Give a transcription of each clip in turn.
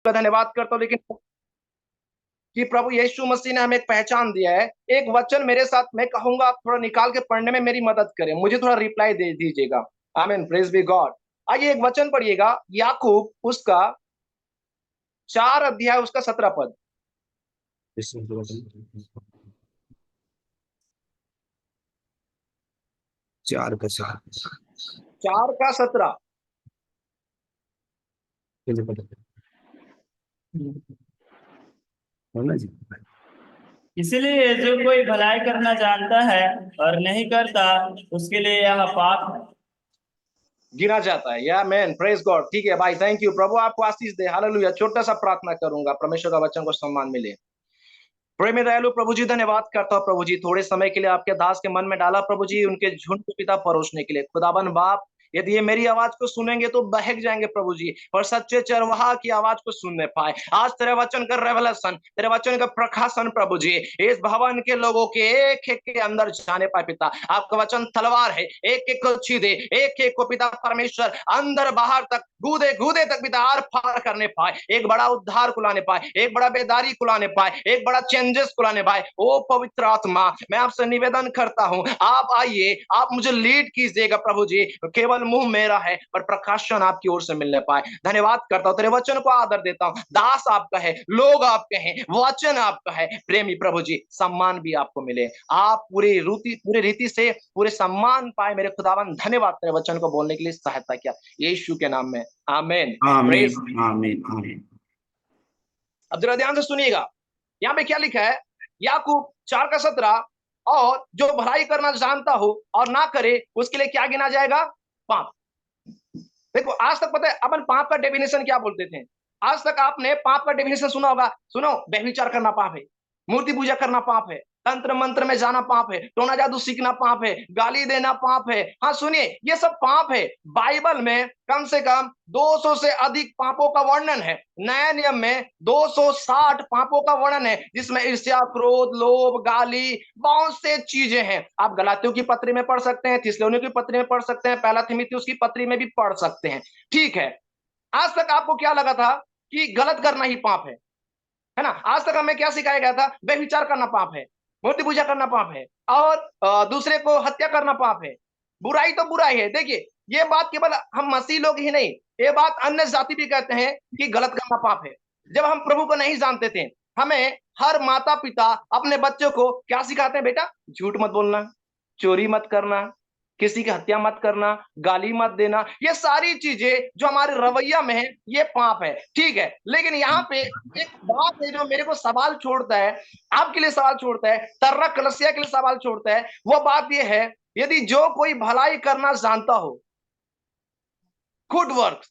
का धन्यवाद करता हूँ, लेकिन कि प्रभु यीशु मसीह ने हमें एक पहचान दिया है। एक वचन मेरे साथ मैं कहूंगा, आप थोड़ा निकाल के पढ़ने में मेरी मदद करें, मुझे थोड़ा रिप्लाई दे दीजिएगा। आमीन, प्रेज बी गॉड। आइए एक वचन पढ़िएगा, याकूब उसका 4 अध्याय उसका 17 पद। चार का चार 4 का 17। जी। इसलिए जो कोई भलाई करना जानता है और नहीं करता, उसके लिए यह पाप है। गिना जाता है। या मैन, प्रेज गॉड। ठीक है भाई, थैंक यू। प्रभु आपको आशीष दे। हालेलुया। छोटा सा प्रार्थना करूंगा, परमेश्वर का वचन को सम्मान मिले। प्रेम दयालु प्रभु जी, धन्यवाद करता हूँ प्रभु जी, थोड़े समय के लिए आपके दास के मन में डाला प्रभु जी, उनके झुंड को पिता परोसने के लिए। खुदाबंद बाप, यदि ये मेरी आवाज को सुनेंगे तो बहक जाएंगे प्रभु जी, और सच्चे चरवाहा की आवाज को सुनने पाए। आज तेरे वचन का रेवलेशन, तेरे वचन का प्रकाशन प्रभु जी, इस भवन के लोगों के एक एक के अंदर जाने पाए पिता। आपका वचन तलवार है, एक एक को छीदे, एक एक को पिता परमेश्वर अंदर बाहर तक, गूदे गूदे तक पिता आर पार करने पाए, एक बड़ा उद्धार को लाने पाए, एक बड़ा बेदारी को लाने पाए, एक बड़ा चेंजेस को लाने पाए। ओ पवित्र आत्मा, मैं आपसे निवेदन करता हूं, आप आइए, आप मुझे लीड कीजिएगा प्रभु जी। केवल मुंह मेरा है पर प्रकाशन आपकी ओर से मिलने पाए। धन्यवाद करता हूं, तेरे वचन को आदर देता हूं। दास आपका है, लोग आपके हैं, वचन आपका है। प्रेमी प्रभु जी, सम्मान भी आपको मिले। आप पूरी रीति से पूरे सम्मान पाए मेरे खुदावन। धन्यवाद तेरे वचन को बोलने के लिए सहायता किया, यीशु के नाम में, आमीन। आमीन आमीन आमीन। अब जरा ध्यान से सुनिएगा, यहाँ पे क्या लिखा है। याकूब 4 का 17, और जो भलाई करना जानता हो और ना करे, उसके लिए क्या गिना जाएगा? पाप। देखो, आज तक पता है अपन पाप का डेफिनेशन क्या बोलते थे? आज तक आपने पाप का डेफिनेशन सुना होगा। सुनो, व्यभिचार करना पाप है, मूर्ति पूजा करना पाप है, तंत्र मंत्र में जाना पाप है, टोना जादू सीखना पाप है, गाली देना पाप है। हाँ सुनिए, ये सब पाप है। बाइबल में कम से कम 200 से अधिक पापों का वर्णन है। नया नियम में 260 पापों का वर्णन है, जिसमें ईर्ष्या, क्रोध, लोभ, गाली, बहुत से चीजें हैं। आप गलातियों की पत्री में पढ़ सकते हैं, थिस्सलुनीकियों की पत्री में पढ़ सकते हैं, पहला तीमुथियुस की पत्री में भी पढ़ सकते हैं। ठीक है, आज तक आपको क्या लगा था कि गलत करना ही पाप है ना? आज तक हमें क्या सिखाया गया था? व्यभिचार करना पाप है, मूर्ति पूजा करना पाप है, और दूसरे को हत्या करना पाप है। बुराई तो बुराई है। देखिए, ये बात केवल हम मसीह लोग ही नहीं, ये बात अन्य जाति भी कहते हैं कि गलत करना पाप है। जब हम प्रभु को नहीं जानते थे, हमें हर माता पिता अपने बच्चों को क्या सिखाते हैं? बेटा, झूठ मत बोलना, चोरी मत करना, किसी की हत्या मत करना, गाली मत देना। ये सारी चीजें जो हमारे रवैया में है, ये पाप है। ठीक है, लेकिन यहाँ पे एक बात है जो मेरे को सवाल छोड़ता है, आपके लिए सवाल छोड़ता है, तर्रा कलसिया के लिए सवाल छोड़ता है। वो बात ये है, यदि जो कोई भलाई करना जानता हो, गुड वर्क,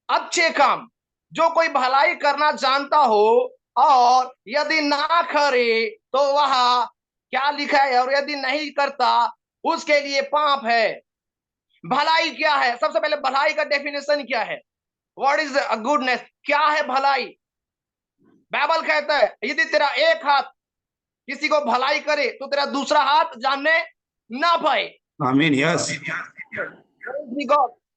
अच्छे काम, जो कोई भलाई करना जानता हो और यदि ना करे तो वह क्या लिखा है, और यदि नहीं करता उसके लिए पाप है। भलाई क्या है? सबसे पहले भलाई का डेफिनेशन क्या है? What is goodness? क्या है भलाई? बाइबल कहता है, यदि तेरा एक हाथ किसी को भलाई करे तो तेरा दूसरा हाथ जानने ना पाए। आमीन। यस।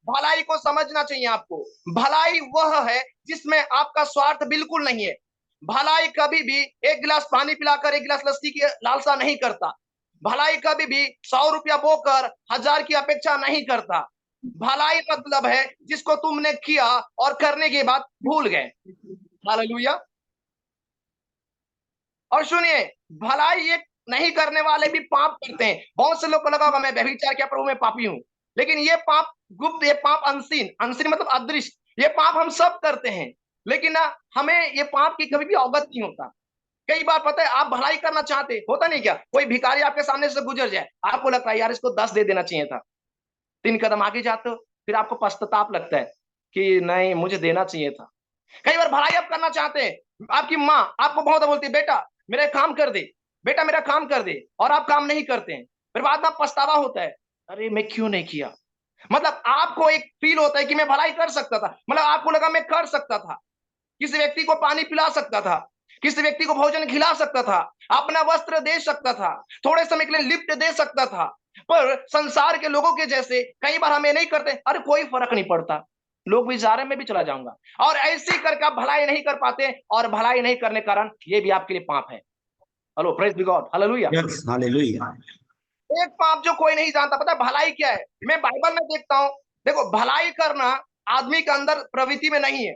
भलाई को समझना चाहिए आपको। भलाई वह है जिसमें आपका स्वार्थ बिल्कुल नहीं है। भलाई कभी भी एक गिलास पानी पिलाकर एक गिलास लस्सी की लालसा नहीं करता। भलाई कभी भी 100 रुपया बोकर 1000 की अपेक्षा नहीं करता। भलाई मतलब है जिसको तुमने किया और करने के बाद भूल गए। हालेलुया। और सुनिए, भलाई एक नहीं करने वाले भी पाप करते हैं। बहुत से लोग को लगा होगा मैं व्यभिचार किया प्रभु मैं पापी हूं, लेकिन ये पाप गुप्त, ये पाप अनसीन, अनसीन मतलब अदृश्य, ये पाप हम सब करते हैं, लेकिन ना हमें ये पाप की कभी भी अवगत नहीं होता। कई बार पता है, आप भलाई करना चाहते, होता नहीं क्या, कोई भिखारी आपके सामने से गुजर जाए, आपको लगता है यार इसको 10 दे देना चाहिए था। 3 कदम आगे जाते हो, फिर आपको पश्चाताप लगता है कि नहीं मुझे देना चाहिए था। कई बार भलाई आप करना चाहते हैं, आपकी माँ आपको बहुत बोलती है बेटा मेरा काम कर दे, बेटा मेरा काम कर दे, और आप काम नहीं करते हैं। फिर बाद में पछतावा होता है, अरे मैं क्यों नहीं किया। मतलब आपको एक फील होता है कि मैं भलाई कर सकता था, मतलब आपको लगा मैं कर सकता था, किसी व्यक्ति को पानी पिला सकता था, किसी व्यक्ति को भोजन खिला सकता था, अपना वस्त्र दे सकता था, थोड़े समय के लिए लिफ्ट दे सकता था। पर संसार के लोगों के जैसे कई बार हम ये नहीं करते, अरे कोई फर्क नहीं पड़ता, लोग भी जा रहे हैं, मैं भी चला जाऊंगा। और ऐसे ही करके आप भलाई नहीं कर पाते, और भलाई नहीं करने के कारण ये भी आपके लिए पाप है। Hello, praise be God, hallelujah. Yes hallelujah. एक पाप जो कोई नहीं जानता, पता है भलाई क्या है? मैं बाइबल में देखता हूं, देखो भलाई करना आदमी के अंदर प्रवृत्ति में नहीं है।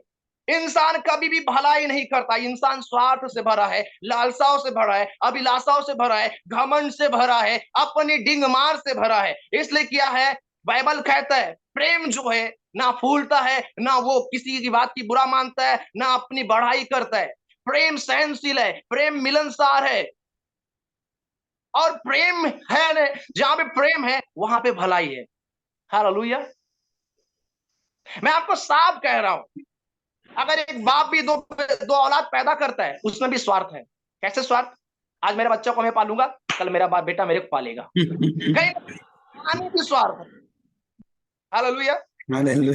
इंसान कभी भी भलाई नहीं करता। इंसान स्वार्थ से भरा है, लालसाओं से भरा है, अभिलाषाओं से भरा है, घमंड से भरा है, अपनी डिंगमार से भरा है। इसलिए क्या है, बाइबल कहता है प्रेम जो है ना फूलता है, ना वो किसी की बात की बुरा मानता है, ना अपनी बढ़ाई करता है। प्रेम सहनशील है, प्रेम मिलनसार है। और प्रेम है न, जहां पे प्रेम है वहां पे भलाई है। हालेलुया। मैं आपको साफ कह रहा हूं, अगर एक बाप भी दो औलाद पैदा करता है, उसमें भी स्वार्थ है। कैसे स्वार्थ? आज मेरे बच्चों को मैं पालूंगा, कल मेरा बाप बेटा मेरे को पालेगा। कहीं पाने की स्वार्थ है। हालेलुया। हालेलुया।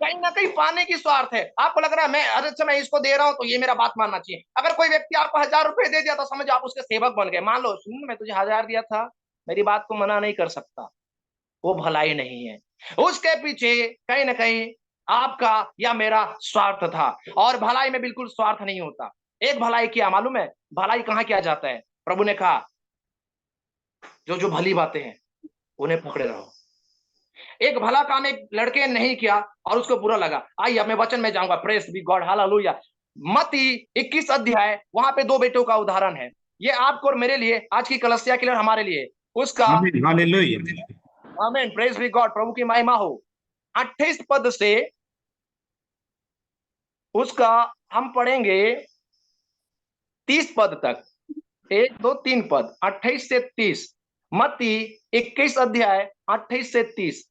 कहीं ना कहीं पाने की स्वार्थ है। आपको लग रहा है मैं अच्छा मैं इसको दे रहा हूं तो ये मेरा बात मानना चाहिए। अगर कोई व्यक्ति आपको 1000 रुपए दे दिया तो समझ आप उसके सेवक बन गए। मान लो, सुन मैं तुझे 1000 दिया था, मेरी बात को मना नहीं कर सकता, वो भलाई नहीं है। उसके पीछे कहीं ना कहीं आपका या मेरा स्वार्थ था। और भलाई में बिल्कुल स्वार्थ नहीं होता। एक भलाई किया मालूम है, भलाई कहां किया जाता है? प्रभु ने कहा जो जो भली बातें हैं उन्हें पकड़े रहो। एक भला काम एक लड़के ने नहीं किया और उसको बुरा लगा। आइए अब मैं वचन में जाऊंगा, प्रेज बी गॉड, हालेलुया। मत्ती 21 अध्याय, वहां पे दो बेटों का उदाहरण है। ये आपको और मेरे लिए, आज की कलसिया के लिए, हमारे लिए उसका। आमीन हालेलुया। आमीन, प्रेज बी गॉड, प्रभु की महिमा हो। 28 पद से उसका हम पढ़ेंगे 30 पद तक। 1 2 3 पद, 28 से 30। मत्ती 21 अध्याय 28 से 30।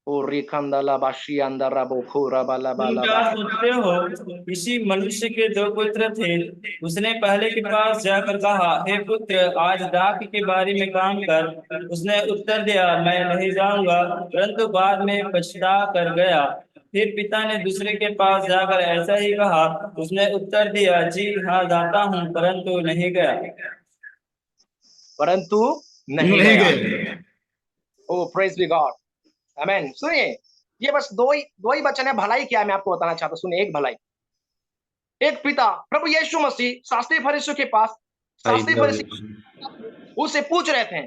ओ रिखंदला बाशी अंदर बोखोरा बाला तुम बाला क्या बा। सोचते हो? किसी मनुष्य के दो पुत्र थे। उसने पहले के पास जाकर कहा, हे पुत्र, आज दाख की बारी में काम कर। उसने उत्तर दिया, मैं नहीं जाऊंगा, परंतु बाद में पछता कर गया। फिर पिता ने दूसरे के पास जाकर ऐसा ही कहा। उसने उत्तर दिया, जी हाँ, जाता हूँ, परंतु नहीं गया। परंतु नहीं नहीं गया। गए। ओ प्रेज बी गॉड, आमीन। सुनिए, ये बस दो ही वचन है भलाई क्या है, मैं आपको बताना चाहता हूं। सुनिए, एक भलाई, एक पिता प्रभु यीशु मसीह शास्त्री फरीसियों के पास, आई शास्त्री लव फरीसी यू। उससे पूछ रहे थे,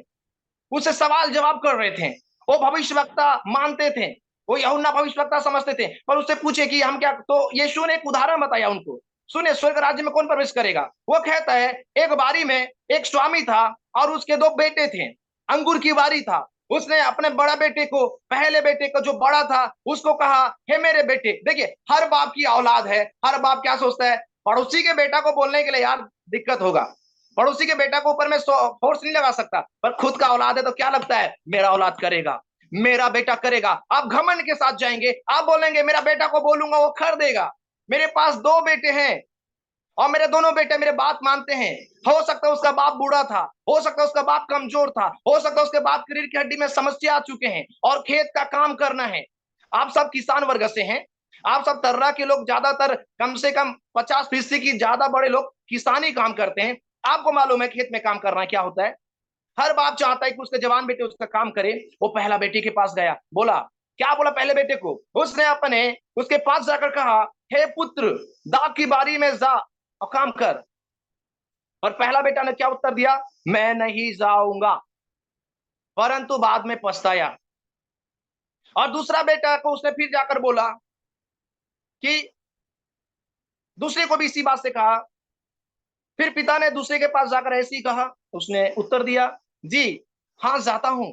उससे सवाल जवाब कर रहे थे। वो भविष्यवक्ता मानते थे, वो यूहन्ना भविष्यवक्ता समझते थे, पर उससे पूछे कि हम क्या। तो यीशु ने एक उदाहरण बताया उनको। सुने, स्वर्ग राज्य में कौन प्रवेश करेगा? वो कहता है एक बारी में एक स्वामी था और उसके दो बेटे थे। अंगूर की बारी था। उसने अपने बड़ा बेटे को, पहले बेटे को जो बड़ा था, उसको कहा, हे मेरे बेटे। देखिए, हर बाप की औलाद है, हर बाप क्या सोचता है, पड़ोसी के बेटा को बोलने के लिए यार दिक्कत होगा, पड़ोसी के बेटा को ऊपर में फोर्स नहीं लगा सकता, पर खुद का औलाद है तो क्या लगता है, मेरा औलाद करेगा, मेरा बेटा करेगा। आप घमंड के साथ जाएंगे, आप बोलेंगे मेरा बेटा को बोलूंगा वो कर देगा। मेरे पास दो बेटे हैं और मेरे दोनों बेटे मेरे बात मानते हैं। हो सकता है उसका बाप बूढ़ा था, हो सकता है उसका बाप कमजोर था, हो सकता है उसके बाप की रीढ़ की हड्डी में समस्या आ चुके हैं और खेत का काम करना है। आप सब किसान वर्ग से हैं, आप सब तर्रा के लोग, ज्यादातर कम से कम 50% की ज्यादा बड़े लोग किसानी काम करते हैं। आपको मालूम है खेत में काम करना क्या होता है। हर बाप चाहता है कि उसके जवान बेटे उसका काम करे। वो पहला बेटे के पास गया, बोला, क्या बोला पहले बेटे को? उसने अपने उसके पास जाकर कहा, हे पुत्र, दाख की बारी में जा और काम कर। और पहला बेटा ने क्या उत्तर दिया? मैं नहीं जाऊंगा, परंतु बाद में पछताया। और दूसरा बेटा को उसने फिर जाकर बोला कि दूसरे को भी इसी बात से कहा। फिर पिता ने दूसरे के पास जाकर ऐसे ही कहा। उसने उत्तर दिया, जी हाँ जाता हूं,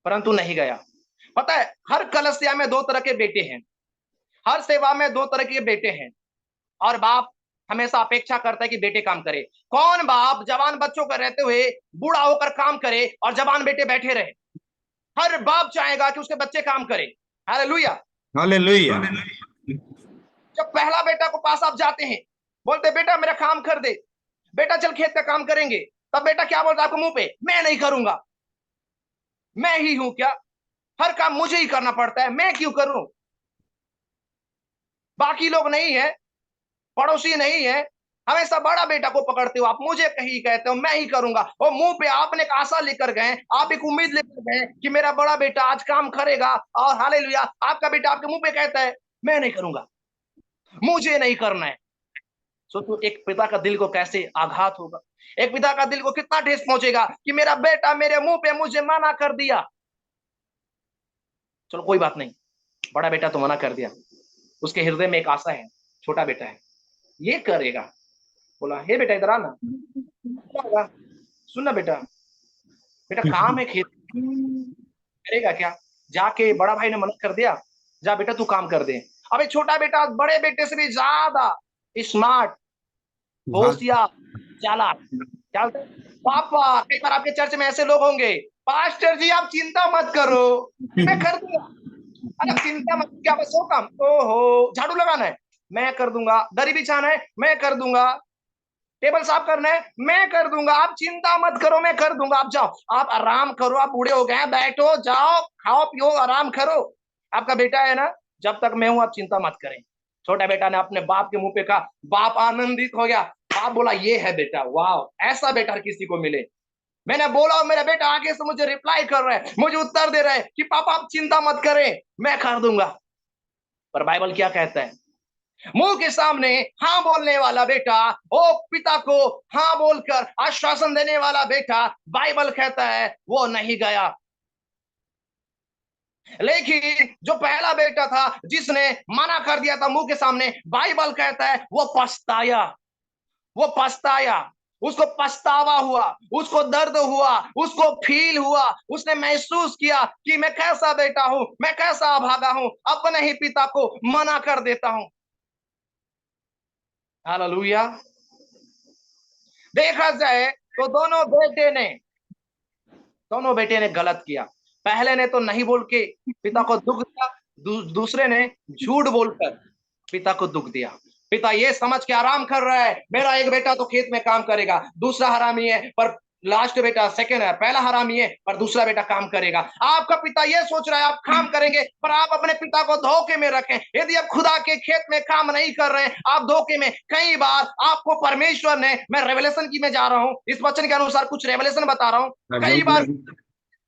परंतु नहीं गया। पता है, हर कलसिया में दो तरह के बेटे हैं, हर सेवा में दो तरह के बेटे हैं। और बाप हमेशा अपेक्षा करता है कि बेटे काम करे। कौन बाप जवान बच्चों का रहते हुए बूढ़ा होकर काम करे और जवान बेटे बैठे रहे? हर बाप चाहेगा कि उसके बच्चे काम करें। हालेलुया। हालेलुया। जब पहला बेटा को पास आप जाते हैं, बोलते बेटा मेरा काम कर दे, बेटा चल खेत का काम करेंगे, तब बेटा क्या बोलता है आपको मुंह पे? मैं नहीं करूंगा। मैं ही हूं क्या? हर काम मुझे ही करना पड़ता है, मैं क्यों करूं? बाकी लोग नहीं है, पड़ोसी नहीं है, हमेशा बड़ा बेटा को पकड़ते हो आप, मुझे कहीं कहते हो, मैं ही करूंगा। और मुंह पे आपने एक आशा लेकर गए, आप एक उम्मीद लेकर गए कि मेरा बड़ा बेटा आज काम करेगा, और हालेलुया आपका बेटा आपके मुंह पे कहता है मैं नहीं करूंगा, मुझे नहीं करना है। सोचो एक पिता का दिल को कैसे आघात होगा, एक पिता का दिल को कितना ठेस पहुंचेगा कि मेरा बेटा मेरे मुंह पे मुझे मना कर दिया। चलो कोई बात नहीं, बड़ा बेटा तो मना कर दिया, उसके हृदय में एक आशा है, छोटा बेटा है ये करेगा। बोला हे बेटा इधर आना, क्या होगा? सुनना बेटा, बेटा काम है खेत, करेगा क्या? जाके बड़ा भाई ने मना कर दिया, जा बेटा तू काम कर दे। अबे छोटा बेटा बड़े बेटे से भी ज्यादा स्मार्ट, होशियार, चालाक, चलते पापा। कई बार आपके चर्च में ऐसे लोग होंगे, पास्टर जी आप चिंता मत करो, मैं कर दूंगा। अरे चिंता मत, क्या बस वो काम, ओहो झाड़ू लगाना है मैं कर दूंगा, दरी बिछाना है मैं कर दूंगा, टेबल साफ करना है मैं कर दूंगा, आप चिंता मत करो मैं कर दूंगा, आप जाओ आप आराम करो, आप बूढ़े हो गए हैं, बैठो जाओ खाओ पियो आराम करो। आपका बेटा है ना, जब तक मैं हूं आप चिंता मत करें। छोटा बेटा ने अपने बाप के मुंह पे कहा, बाप आनंदित हो गया, बाप बोला ये है बेटा, वाह ऐसा बेटा हर किसी को मिले। मैंने बोला और मेरा बेटा आगे से मुझे रिप्लाई कर रहा है, मुझे उत्तर दे रहा है कि पापा आप चिंता मत करें मैं कर दूंगा। पर बाइबल क्या कहता है, मुंह के सामने हाँ बोलने वाला बेटा, ओ पिता को हाँ बोलकर आश्वासन देने वाला बेटा, बाइबल कहता है वो नहीं गया। लेकिन जो पहला बेटा था जिसने मना कर दिया था मुंह के सामने, बाइबल कहता है वो पछताया, वो पछताया, उसको पछतावा हुआ, उसको दर्द हुआ, उसको फील हुआ, उसने महसूस किया कि मैं कैसा बेटा हूं, मैं कैसा अभागा हूं, अपने ही पिता को मना कर देता हूं। हालेलुया। देखा जाए तो दोनों बेटे ने गलत किया। पहले ने तो नहीं बोल के पिता को दुख दिया, दूसरे ने झूठ बोलकर पिता को दुख दिया। पिता ये समझ के आराम कर रहा है मेरा एक बेटा तो खेत में काम करेगा, दूसरा हरामी है पर लास्ट बेटा सेकंड है, पहला हरामी है पर दूसरा बेटा काम करेगा। आपका पिता ये सोच रहा है आप काम करेंगे, पर आप अपने पिता को धोखे में रखें। यदि आप खुदा के खेत में काम नहीं कर रहे हैं आप धोखे में। कई बार आपको परमेश्वर ने, मैं रेवलेशन की में जा रहा हूं, इस वचन के अनुसार कुछ रेवलेशन बता रहा हूं, कई बार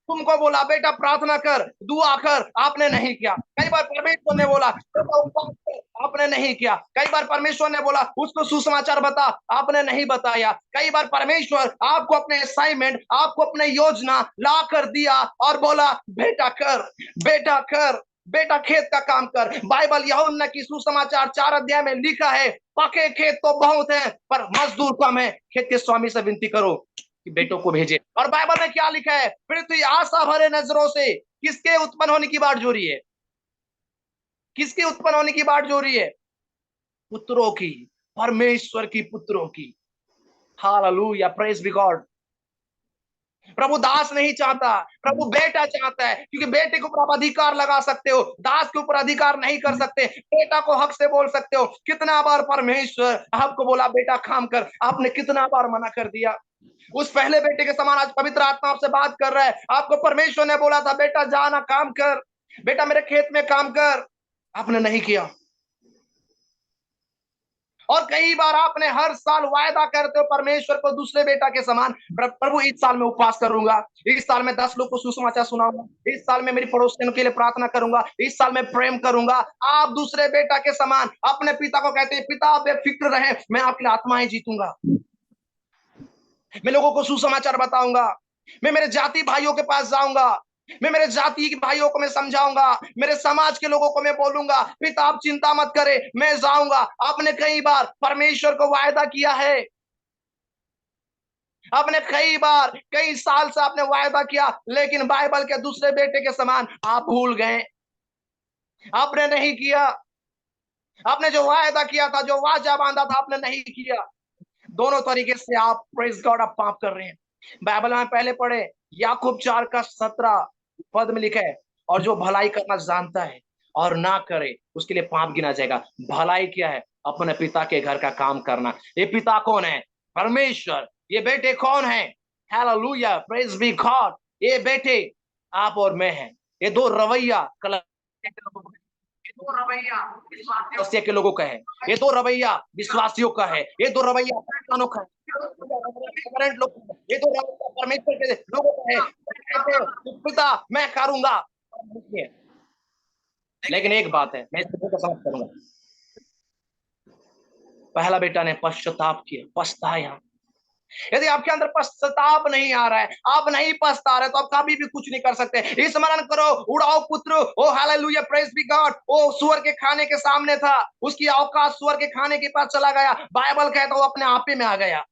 तुमको बोला बेटा प्रार्थना कर दुआ कर, आपने नहीं किया। कई बार परमेश्वर ने बोला बेटा उपवास कर, आपने नहीं किया। कई बार परमेश्वर ने बोला उसको सुसमाचार बता, आपने नहीं बताया। कई बार परमेश्वर आपको अपने असाइनमेंट, आपको अपने योजना ला कर दिया और बोला बेटा कर, बेटा कर, बेटा खेत का काम कर। बाइबल यूहन्ना की सुसमाचार 4 अध्याय में लिखा है, पके खेत तो बहुत है पर मजदूर कम है, खेत के स्वामी से विनती करो कि बेटों को भेजे। और बाइबल में क्या लिखा है, पृथ्वी आशा भरे नजरों से किसके उत्पन्न होने की बाट जो रही है, किसके उत्पन्न होने की बाट जो रही है? पुत्रों की, परमेश्वर की पुत्रों की। Hallelujah, praise be God. प्रभु दास नहीं चाहता, प्रभु बेटा चाहता है, क्योंकि बेटे के ऊपर आप अधिकार लगा सकते हो, दास के ऊपर अधिकार नहीं कर सकते। बेटा को हक से बोल सकते हो। कितना बार परमेश्वर आपको बोला बेटा काम कर, आपने कितना बार मना कर दिया। उस पहले बेटे के समान आज पवित्र आत्मा आपसे बात कर रहा है। आपको परमेश्वर ने बोला था बेटा जाना काम कर, बेटा मेरे खेत में काम कर, आपने नहीं किया। और कई बार आपने हर साल वायदा करते हो परमेश्वर को दूसरे बेटा के समान, प्रभु इस साल में उपवास करूंगा, इस साल में 10 लोग को सुसमाचार सुनाऊंगा, इस साल में मेरी पड़ोसियों के लिए प्रार्थना करूंगा, इस साल में प्रेम करूंगा। आप दूसरे बेटा के समान अपने पिता को कहते हैं पिता बेफिक्र रहे, मैं आपके लिए आत्माएं जीतूंगा, मैं लोगों को सुसमाचार बताऊंगा, मैं मेरे जाति भाइयों के पास जाऊंगा, मैं मेरे जाति के भाइयों को मैं समझाऊंगा, मेरे समाज के लोगों को मैं बोलूंगा पिता आप चिंता मत करें मैं जाऊंगा। आपने कई बार परमेश्वर को वायदा किया है, आपने कई बार कई साल से आपने वायदा किया, लेकिन बाइबल के दूसरे बेटे के समान आप भूल गए, आपने नहीं किया। आपने जो वायदा किया था, जो वाचा बांधा था, आपने नहीं किया। दोनों तरीके से आप प्रेज गॉड आप पाप कर रहे हैं। बाइबल में पहले पढ़े याकूब 4 का 17 पद में लिखा है, और जो भलाई करना जानता है और ना करे उसके लिए पाप गिना जाएगा। भलाई क्या है? अपने पिता के घर का काम करना। ये पिता कौन है? परमेश्वर। ये बेटे कौन है? Hallelujah, praise be God. ये बेटे आप और मैं हैं। ये दो रवैया रवैया के लोगों का है, ये तो रवैया विश्वासियों का है, ये तो रवैया क्रिश्चियनों का है, ये तो रवैया परमेश्वर के लोगों का है। कहते हैं, पिता मैं करूंगा, लेकिन एक बात है, मैं इसको समझ करूंगा। पहला बेटा ने पश्चाताप किया, पछताया। यदि आपके अंदर पश्चाताप नहीं आ रहा है, आप नहीं पछता रहे, तो आप कभी भी कुछ नहीं कर सकते। स्मरण करो, उड़ाओ पुत्र, ओ हालेलुया, प्रेज बी गॉड, वो सुअर के खाने के सामने था, उसकी औकात सुअर के खाने के पास चला गया। बाइबल कहता है वो अपने आपे में आ गया,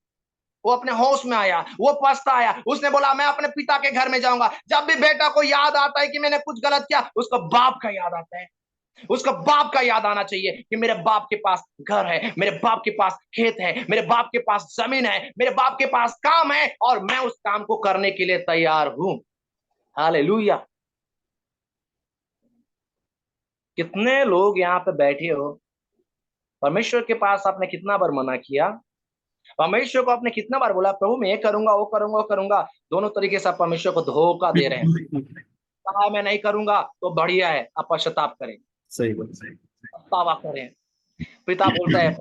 वो अपने होश में आया, वो पछताया। उसने बोला मैं अपने पिता के घर में जाऊंगा। जब भी बेटा को याद आता है कि मैंने कुछ गलत किया, उसको बाप का याद आता है, उसका बाप का याद आना चाहिए कि मेरे बाप के पास घर है, मेरे बाप के पास खेत है, मेरे बाप के पास जमीन है, मेरे बाप के पास काम है, और मैं उस काम को करने के लिए तैयार हूं। हालेलुया। कितने लोग यहाँ पे बैठे हो, परमेश्वर के पास आपने कितना बार मना किया, परमेश्वर को आपने कितना बार बोला प्रभु मैं ये करूंगा, वो करूंगा, वो करूंगा। दोनों तरीके से आप परमेश्वर को धोखा दे रहे हैं। कहा मैं नहीं करूंगा तो बढ़िया है, आप पश्चाताप करें, सही बात, पछतावा करें। पिता बोलता है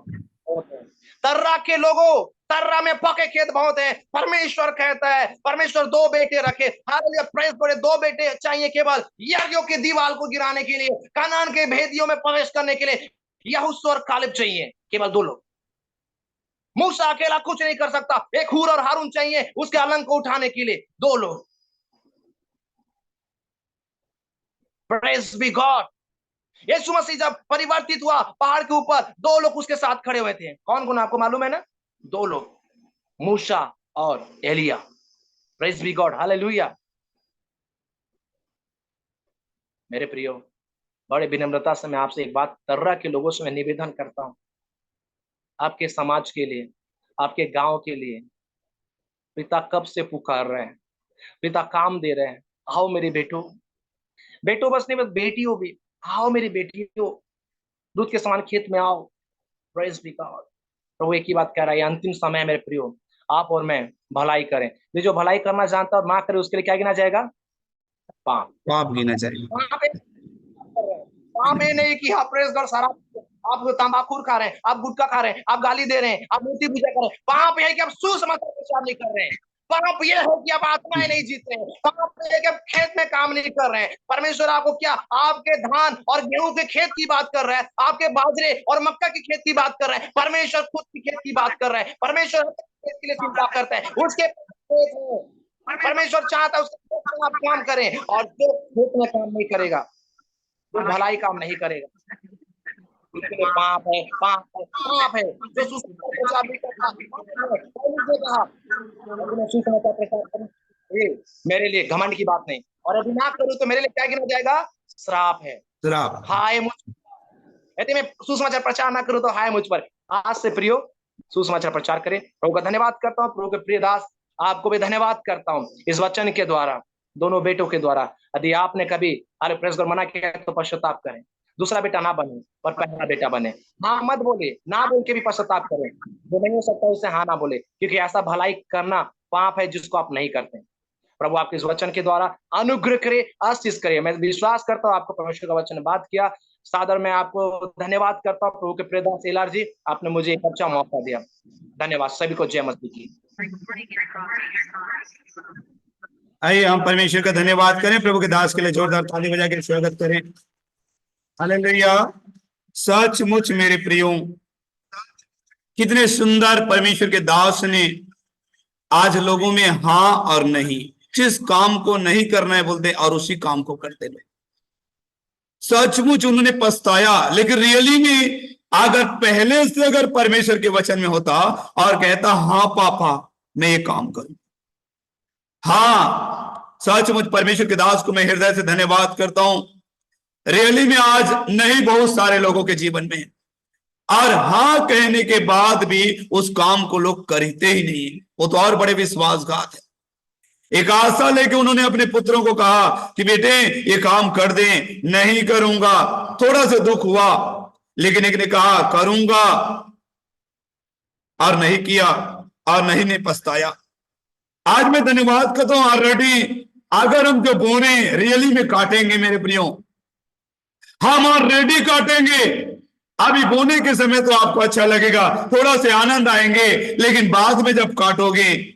तर्रा के लोगों, तर्रा में पके खेत बहुत है। परमेश्वर कहता है, परमेश्वर दो बेटे रखे, दो बेटे चाहिए केवल यर्गियों की दीवार को गिराने के लिए, कनान के भेदियों में प्रवेश करने के लिए यहोशू और कालेब चाहिए, केवल दो लोग। मूसा अकेला कुछ नहीं कर सकता, एक हूर और हारून चाहिए उसके अलंग को उठाने के लिए, दो लोग। Praise be God. यीशु मसीह जब परिवर्तित हुआ पहाड़ के ऊपर, दो लोग उसके साथ खड़े हुए थे। कौन कौन आपको मालूम है ना? दो लोग, मूसा और एलिया। Praise be God, hallelujah. मेरे प्रियो, बड़े विनम्रता से मैं आपसे एक बात, तर्रा के लोगों से मैं निवेदन करता हूं, आपके समाज के लिए, आपके गांव के लिए पिता कब से पुकार रहे हैं, पिता काम दे रहे हैं। आओ मेरी बेटो, बेटो बस नहीं, बस बेटियों भी, आओ मेरी बेटियों, दूध के समान खेत में आओ। Praise be God. प्रभु एक ही बात कह रहा है, अंतिम समय है मेरे प्रियो, आप और मैं भलाई करें। ये जो भलाई करना जानता और ना करे उसके लिए क्या गिना जाएगा? पाप। पाप गिना जाएगा। पाप ये नहीं कि आप प्रेज गॉड सारा, आप तंबाकू खा रहे हैं, आप गुटखा खा रहे हैं, आप गाली दे रहे हैं, आप मूर्ति पूजा कर रहे हैं। पाप यह है कि आप सुसमाचार प्रचार नहीं कर रहे हैं। पाप यह है कि आप आत्माएं नहीं जीते हैं। पाप यह है कि आप खेत में काम नहीं कर रहे हैं। परमेश्वर आपको क्या, आपके धान और गेहूं के खेत की बात कर रहा है, आपके बाजरे और मक्का की खेत की बात कर रहे हैं। परमेश्वर खुद की खेत की बात कर रहे हैं। परमेश्वर खेत के लिए चिंता करता है, उसके परमेश्वर चाहता है उसके खेत में आप काम करें, और जो खेत में काम नहीं करेगा, जो भलाई काम नहीं करेगा, उसके लिए पाप है, पाप है, पाप है। जो सुसमाचार प्रचार नहीं करता, सुसमाचार प्रचार करूं, ये मेरे लिए घमंड की बात नहीं, और यदि ना करूं तो मेरे लिए क्या गिना जाएगा? श्राप है। श्राप। हाय मुझ, यदि मैं सुसमाचार प्रचार ना करूं तो हाय मुझ पर। आज से प्रियो सुसमाचार प्रचार करें। प्रभु का धन्यवाद करता हूं, प्रभु के प्रिय दास आपको भी धन्यवाद करता हूं इस वचन के द्वारा, दोनों बेटों के द्वारा। यदि आपने कभी अरे प्रेस कर मना किया तो पश्चाताप करें, दूसरा बेटा ना बने और पहला बेटा बने। हाँ मत बोले, ना बोल के भी पश्चाताप करें, जो नहीं हो सकता उसे हाँ ना बोले, क्योंकि ऐसा भलाई करना पाप है जिसको आप नहीं करते। प्रभु आपके इस वचन के द्वारा अनुग्रह करे, आशीष करे। मैं विश्वास करता हूँ आपको परमेश्वर का वचन बात किया। सादर मैं आपको धन्यवाद करता हूँ प्रभु के प्रिय दास एलार जी, आपने मुझे एक अच्छा मौका दिया। धन्यवाद सभी को, जय मसीह की। आइए हम परमेश्वर का धन्यवाद करें, प्रभु के दास के लिए जोरदार ताली बजा के स्वागत करें। हालेलुया। सचमुच मेरे प्रियो, कितने सुंदर परमेश्वर के दास ने आज लोगों में हाँ और नहीं, जिस काम को नहीं करना है बोलते और उसी काम को करते रहे। सचमुच उन्होंने पछताया, लेकिन रियली में अगर पहले से अगर परमेश्वर के वचन में होता और कहता हाँ पापा मैं ये काम करूं, हाँ सचमुच परमेश्वर के दास को मैं हृदय से धन्यवाद करता हूं। रियली में आज नहीं बहुत सारे लोगों के जीवन में, और हाँ कहने के बाद भी उस काम को लोग करते ही नहीं, वो तो और बड़े विश्वासघात है। एक आशा लेके उन्होंने अपने पुत्रों को कहा कि बेटे ये काम कर दें, नहीं करूंगा, थोड़ा सा दुख हुआ, लेकिन एक ने कहा करूंगा और नहीं किया, और नहीं ने पछताया। आज मैं धन्यवाद करता हूं, ऑलरेडी अगर हम जो बोने रियली में काटेंगे मेरे प्रियो, हम ऑलरेडी काटेंगे। अभी बोने के समय तो आपको अच्छा लगेगा, थोड़ा से आनंद आएंगे, लेकिन बाद में जब काटोगे,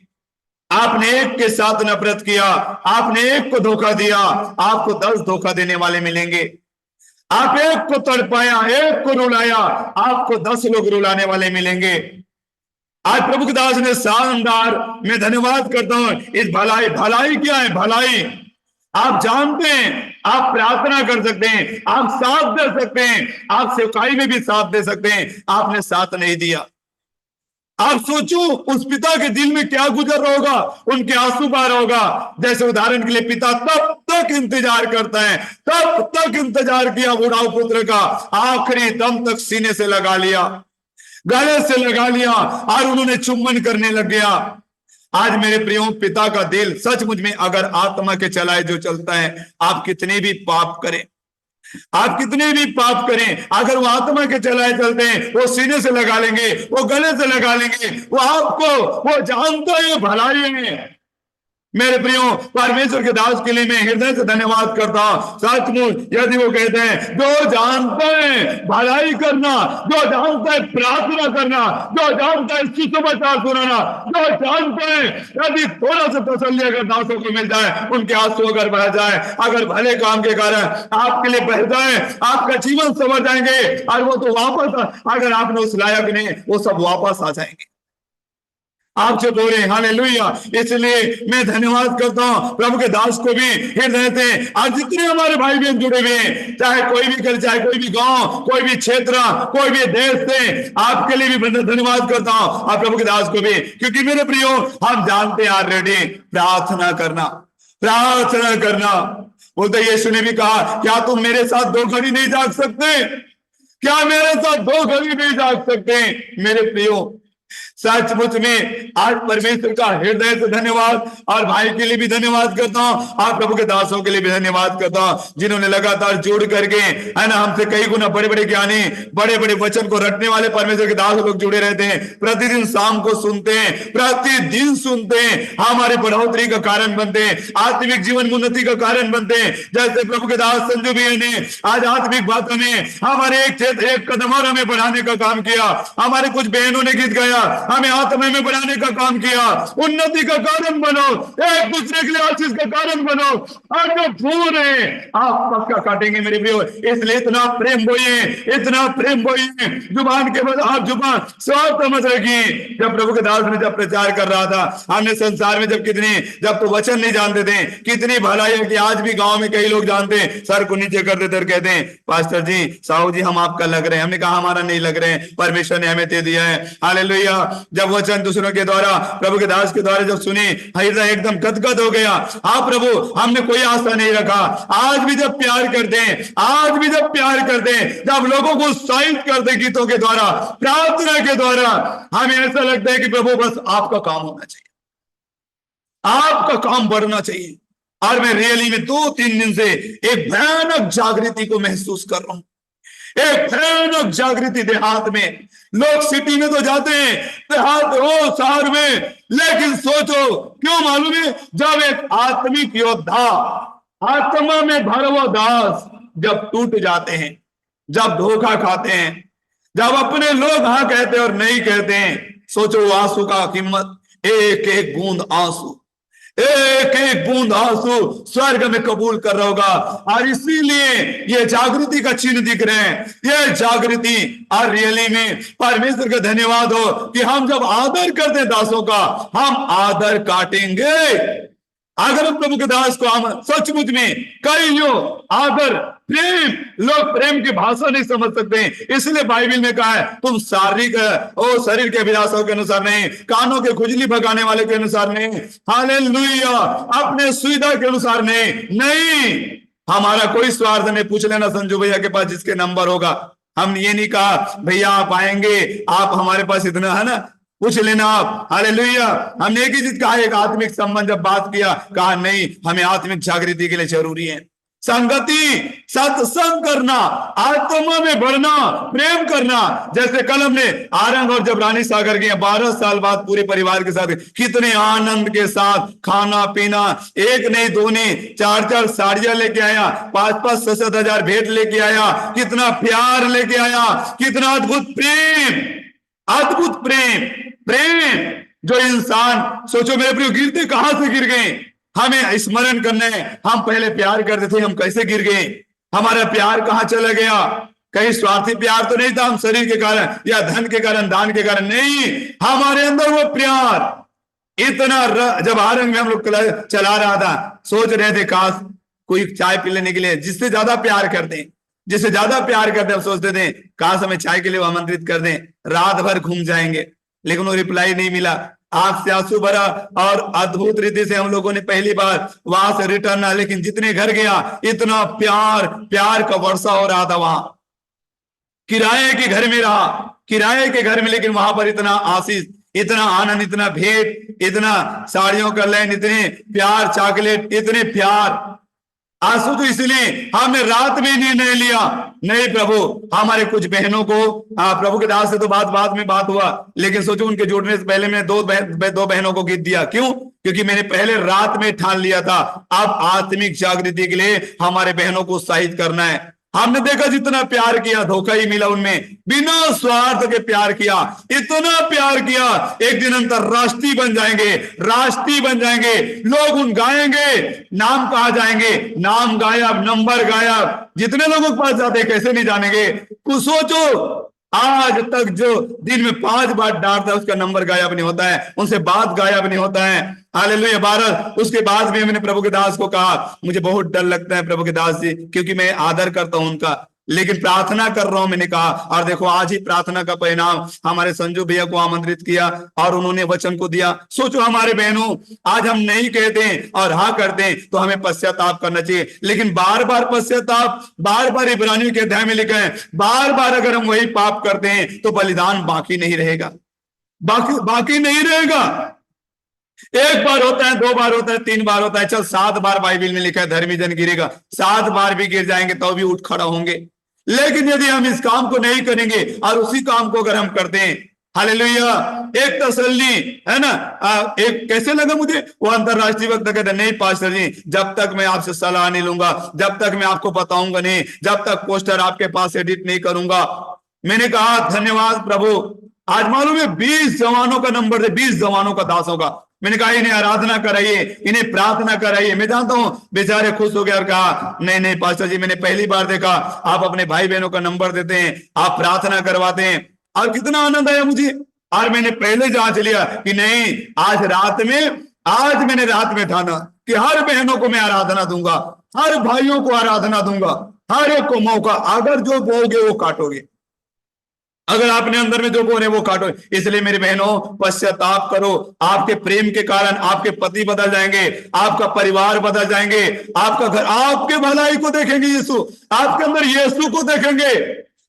आपने एक के साथ नफरत किया, आपने एक को धोखा दिया, आपको 10 धोखा देने वाले मिलेंगे। आप एक को तड़पाया, एक को रुलाया, आपको 10 लोग रुलाने वाले मिलेंगे। आज प्रभु के दास ने शानदार, मैं धन्यवाद करता हूं इस भलाई। भलाई क्या है? भलाई आप जानते हैं, आप प्रार्थना कर सकते हैं, आप साथ दे सकते हैं, आप सेवकाई में भी साथ दे सकते हैं, आपने साथ नहीं दिया। आप सोचो उस पिता के दिल में क्या गुजर रहा होगा, उनके आंसू बह रहा होगा। जैसे उदाहरण के लिए पिता तब तक इंतजार करता है, तब तक इंतजार किया बुढ़ाऊ पुत्र का, आखिरी दम तक सीने से लगा लिया, गले से लगा लिया और उन्होंने चुम्बन करने लग गया। आज मेरे प्रियो, पिता का दिल सचमुच में अगर आत्मा के चलाए जो चलता है, आप कितने भी पाप करें, आप कितने भी पाप करें, अगर वो आत्मा के चलाए चलते हैं, वो सीने से लगा लेंगे, वो गले से लगा लेंगे, वो आपको, वो जानता है भलाई है। मेरे प्रियो, परमेश्वर के दास के लिए मैं हृदय से धन्यवाद करता हूं। सचमुच यदि वो कहते हैं जो जानता है भलाई करना, जो जानता है प्रार्थना करना, जो जानता है सुसमाचार सुनाना, जो जानता है यदि थोड़ा सा तसल्ली अगर दासों को मिल जाए, उनके आंसू अगर बह जाए, अगर भले काम के कारण आपके लिए बह जाए, आपका जीवन संवर जाएंगे, और वो तो वापस, अगर आपने उस लायक नहीं, वो सब वापस आ जाएंगे। आपसे बोले हालेलुया। इसलिए मैं धन्यवाद करता हूं प्रभु के दास को भी हृदय से, आज जितने हमारे भाई बहन जुड़े हुए हैं, चाहे कोई भी कर, चाहे कोई भी गांव, कोई भी क्षेत्र, कोई भी देश से, आपके लिए भी धन्यवाद करता हूं, और प्रभु के दास को भी, क्योंकि मेरे प्रियो, हम जानते हैं ऑलरेडी प्रार्थना करना, प्रार्थना करना। बोलते यीशु ने भी कहा, क्या तुम मेरे साथ 2 घड़ी नहीं जाग सकते? क्या मेरे साथ 2 घड़ी नहीं जाग सकते? मेरे प्रियो, सचमुच में आज परमेश्वर का हृदय से धन्यवाद, और भाई के लिए भी धन्यवाद करता हूं, और प्रभु के दासों के लिए भी धन्यवाद करता हूं, जिन्होंने लगातार जुड़ करके, है ना, हमसे कई गुना बड़े बड़े ज्ञानी, बड़े बड़े वचन को रटने वाले परमेश्वर के दास लोग जुड़े रहते हैं। प्रतिदिन शाम को सुनते हैं, प्रतिदिन सुनते हैं, हमारे बढ़ोतरी का कारण बनते हैं, आत्मिक जीवन में उन्नति का कारण बनते हैं। जैसे प्रभु के दास संजू भैया ने आज आत्मिक बातों में हमारे एक कदम और हमें बढ़ाने का काम किया, हमारे कुछ बहनों ने गीत गाया, हमें आत्मा में बढ़ाने का काम किया। उन्नति का कारण बनो, एक दूसरे के लिए आशीष का कारण बनो, और जो फूल है आप पक्का काटेंगे मेरे प्रियो। इसलिए इतना प्रेम बोइए, इतना प्रेम बोइए, जुबान के बाद आप जुबान स्वार्थ समझ रखिए। जब प्रभु के दास ने जब प्रचार कर रहा था, हमने संसार में जब तो वचन नहीं जानते थे, कितनी भलाई है कि आज भी गांव में कई लोग जानते हैं, सर को नीचे कर देते और कहते हैं, पास्टर जी, साहू जी, हम आपका लग रहे हैं। हमने कहा हमारा नहीं लग रहे हैं, परमेश्वर ने हमें दे दिया है। हालेलुया। जब वचन दूसरों के द्वारा, प्रभु के दास के द्वारा जब सुनी, हृदय एकदम गदगद हो गया। हाँ प्रभु, हमने कोई आशा नहीं रखा। आज भी जब प्यार करते हैं, आज भी जब प्यार करते हैं, जब लोगों को उत्साहित करते गीतों के द्वारा, प्रार्थना के द्वारा, हमें ऐसा लगता है कि प्रभु बस आपका काम होना चाहिए, आपका काम बढ़ना चाहिए। और मैं रियली में 2-3 दिन से एक भयानक जागृति को महसूस कर रहा हूं, एक भयानक जागृति देहात में। लोग सिटी में तो जाते हैं, देहात हो शहर में, लेकिन सोचो क्यों मालूम है, जब एक आत्मिक योद्धा, आत्मा में भरा हुआ दास जब टूट जाते हैं, जब धोखा खाते हैं, जब अपने लोग हाँ कहते हैं और नहीं कहते हैं, सोचो आंसू का कीमत, एक एक बूंद आंसू, एक एक बूंद आंसू स्वर्ग में कबूल कर रहा होगा। और इसीलिए ये जागृति का चिन्ह दिख रहे हैं, ये जागृति। और रियली में परमेश्वर का धन्यवाद हो कि हम जब आदर करते हैं दासों का, हम आदर काटेंगे। अगर हम प्रभु के दास को हम सचमुच में कईयों आदर, प्रेम, लोग प्रेम की भाषा नहीं समझ सकते, इसलिए बाइबल में कहा है, तुम शारीरिक शरीर के अभिलाषाओं के अनुसार नहीं, कानों के खुजली भगाने वाले के अनुसार नहीं, हालेलुया, अपने सुविधा के अनुसार नहीं। हमारा कोई स्वार्थ नहीं। पूछ लेना संजू भैया के पास जिसके नंबर होगा, हम ये नहीं कहा भैया आप आएंगे, आप हमारे पास इतना है ना, पूछ लेना आप। हालेलुया। हमने एक ही चीज कहा, एक आत्मिक संबंध जब बात किया, कहा नहीं, हमें आत्मिक जागृति के लिए जरूरी है, संगति, सत्संग करना, आत्मा में बढ़ना, प्रेम करना। जैसे कल हमने आरंग और जबरानी सागर गए, 12 साल बाद पूरे परिवार के साथ कितने आनंद के साथ खाना पीना, एक नहीं दो नहीं, 4-4 साड़ियां लेके आया, 5-5 7-7 हजार भेंट लेके आया, कितना प्यार लेके आया, कितना अद्भुत प्रेम, अद्भुत प्रेम। प्रेम जो इंसान, सोचो मेरे प्रिय, गिरते कहां से गिर गए, हमें स्मरण करना है। हम पहले प्यार करते थे, हम कैसे गिर गए, हमारा प्यार कहां चला गया। कहीं स्वार्थी प्यार तो नहीं था, हम शरीर के कारण या धन के कारण, दान के कारण नहीं, हमारे अंदर वो प्यार इतना जब आरंग में हम लोग चला रहा था, सोच रहे थे काश कोई चाय पी लेने के लिए जिससे ज्यादा प्यार करते हैं, जिससे ज्यादा प्यार करते, हम सोचते थे काश हमें चाय के लिए आमंत्रित कर दें, रात भर घूम जाएंगे। लेकिन वो रिप्लाई नहीं मिला, आंख से आंसू भरा, और अद्भुत रीति से हम लोगों ने पहली बार वहां से रिटर्न आया। लेकिन जितने घर गया, इतना प्यार, प्यार का वर्षा हो रहा था वहां। किराए के घर में रहा, किराए के घर में, लेकिन वहां पर इतना आशीष, इतना आनंद, इतना भेंट, इतना साड़ियों का लैन, इतने प्यार, चॉकलेट, इतने प्यार। आंसू तो इसलिए हमने रात में निर्णय लिया, नहीं प्रभु, हमारे कुछ बहनों को, प्रभु के दास से तो बाद में बात हुआ, लेकिन सोचो उनके जुड़ने से पहले मैं दो बहनों को गीत दिया। क्यों? क्योंकि मैंने पहले रात में ठान लिया था, अब आत्मिक जागृति के लिए हमारे बहनों को उत्साहित करना है। हमने देखा जितना प्यार किया, धोखा ही मिला उनमें, बिना स्वार्थ के प्यार किया, इतना प्यार किया, एक दिन अंतरराष्ट्रीय बन जाएंगे, राष्ट्रीय बन जाएंगे, लोग उन गाएंगे, नाम कहा जाएंगे, नाम गायब, नंबर गायब, जितने लोगों के पास जाते कैसे नहीं जानेंगे। कुछ सोचो, आज तक जो दिन में 5 बार डांटता है उसका नंबर गायब नहीं होता है, उनसे बात गायब नहीं होता है। हालेलुया भारत। उसके बाद भी मैंने प्रभु के दास को कहा, मुझे बहुत डर लगता है प्रभु के दास जी, क्योंकि मैं आदर करता हूं उनका, लेकिन प्रार्थना कर रहा हूं, मैंने कहा। और देखो आज ही प्रार्थना का परिणाम, हमारे संजू भैया को आमंत्रित किया और उन्होंने वचन को दिया। सोचो हमारे बहनों, आज हम नहीं कहते और हाँ करते हैं तो हमें पश्चाताप करना चाहिए, लेकिन बार बार पश्चाताप, बार बार इब्रानियों के अध्याय में लिखा है, बार बार अगर हम वही पाप करते हैं तो बलिदान बाकी नहीं रहेगा, बाकी नहीं रहेगा। एक बार होता है, 2 बार होता है, 3 बार होता है, चल 7 बार बाइबल में लिखा है धर्मी जन गिरेगा, 7 बार भी गिर जाएंगे तो भी उठ खड़ा होंगे। लेकिन यदि हम इस काम को नहीं करेंगे और उसी काम को अगर हम करते हैं, हालेलुया, एक तसल्ली है ना। एक कैसे लगा मुझे, वो अंतरराष्ट्रीय वक्त कहते नहीं पास्टर जी, जब तक मैं आपसे सलाह नहीं लूंगा, जब तक मैं आपको बताऊंगा नहीं, जब तक पोस्टर आपके पास एडिट नहीं करूंगा। मैंने कहा धन्यवाद प्रभु, आज मालूम है 20 जवानों का नंबर थे, 20 जवानों का, दासों का। मैंने कहा इन्हें आराधना कराइए, इन्हें प्रार्थना कराइए। मैं जानता हूं बेचारे खुश हो गए और कहा नहीं पास्टर जी, मैंने पहली बार देखा आप अपने भाई बहनों का नंबर देते हैं, आप प्रार्थना करवाते हैं, और कितना आनंद आया मुझे। और मैंने पहले जांच लिया कि नहीं, आज मैंने रात में ठाना कि हर बहनों को मैं आराधना दूंगा, हर भाइयों को आराधना दूंगा, हर एक को मौका, अगर जो बोओगे वो काटोगे, अगर आपने अंदर में जो बोले वो काटो। इसलिए मेरे बहनों, पश्चाताप करो। आपके प्रेम के कारण आपके पति बदल जाएंगे, आपका परिवार बदल जाएंगे, आपका घर, आपके भलाई को देखेंगे यीशु, आपके अंदर यीशु को देखेंगे।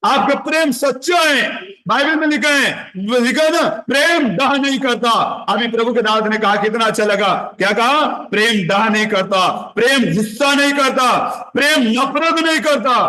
आपका प्रेम सच्चा है, बाइबल में लिखा है ना, प्रेम डाह नहीं करता। अभी प्रभु के दास ने कहा, कितना अच्छा लगा, क्या कहा, प्रेम डाह नहीं करता, प्रेम गुस्सा नहीं करता, प्रेम नफरत नहीं करता,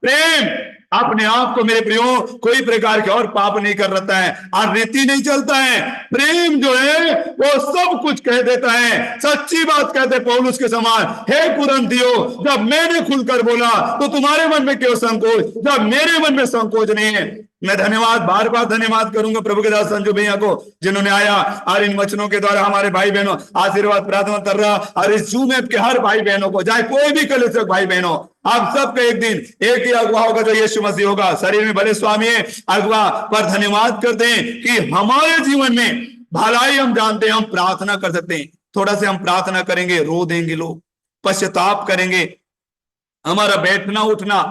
प्रेम अपने आप को, मेरे प्रियो, कोई प्रकार के और पाप नहीं कर रहा है और रीति नहीं चलता है। प्रेम जो है वो सब कुछ कह देता है, सच्ची बात कहते पौलुस के समान, हे कुरिन्थियों, जब मैंने खुलकर बोला तो तुम्हारे मन में क्यों संकोच, जब मेरे मन में संकोच नहीं है। मैं धन्यवाद, बार बार धन्यवाद करूंगा प्रभु के दास संजू भैया को, जिन्होंने आया और इन वचनों के द्वारा हमारे भाई बहनों आशीर्वाद प्रार्थना कर रहा, और इस जूम ऐप के हर भाई बहनों को, चाहे कोई भी कलीसिया भाई बहनों, आप सबका एक दिन एक ही अगुवा होगा जो यीशु मसीह होगा, शरीर में भले स्वामी है, अगुवा पर धन्यवाद करते हैं कि हमारे जीवन में भलाई हम जानते हैं, हम प्रार्थना कर सकते हैं। थोड़ा से हम प्रार्थना करेंगे, रो देंगे लोग, पश्चाताप करेंगे, हमारा बैठना उठना।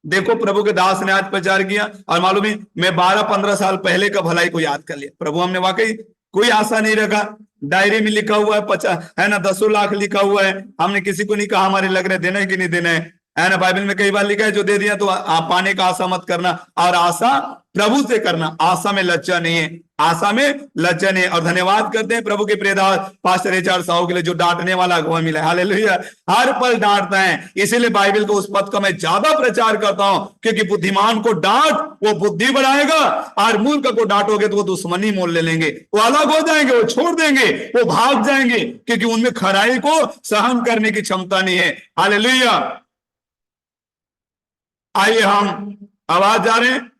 देखो प्रभु के दास ने आज प्रचार किया और मालूम है मैं 12-15 साल पहले का भलाई को याद कर लिया। प्रभु हमने वाकई कोई आशा नहीं रखा, डायरी में लिखा हुआ है 50 है ना, 10 लाख लिखा हुआ है, हमने किसी को नहीं कहा हमारे लग रहे देना है कि नहीं देना है, है ना। बाइबल में कई बार लिखा है जो दे दिया तो आप पाने का आशा मत करना, और आशा प्रभु से करना, आशा में लज्जा नहीं है, आशा में लज्जा नहीं है। और धन्यवाद करते हैं प्रभु के प्रियदास पास्टर एच.आर. साहू के लिए जो डांटने वाला अगुवा मिला है। हालेलुया, हर पल डांटता है, इसीलिए बाइबल को उस पद का मैं ज्यादा प्रचार करता हूं, क्योंकि बुद्धिमान को डांट वो बुद्धि बढ़ाएगा, और मूर्ख को डांटोगे तो वो दुश्मनी मोल ले लेंगे, वो अलग हो जाएंगे, वो छोड़ देंगे, वो भाग जाएंगे, क्योंकि उनमें खराई को सहन करने की क्षमता नहीं है। हालेलुया। आइए हम आवाज जा रहे हैं।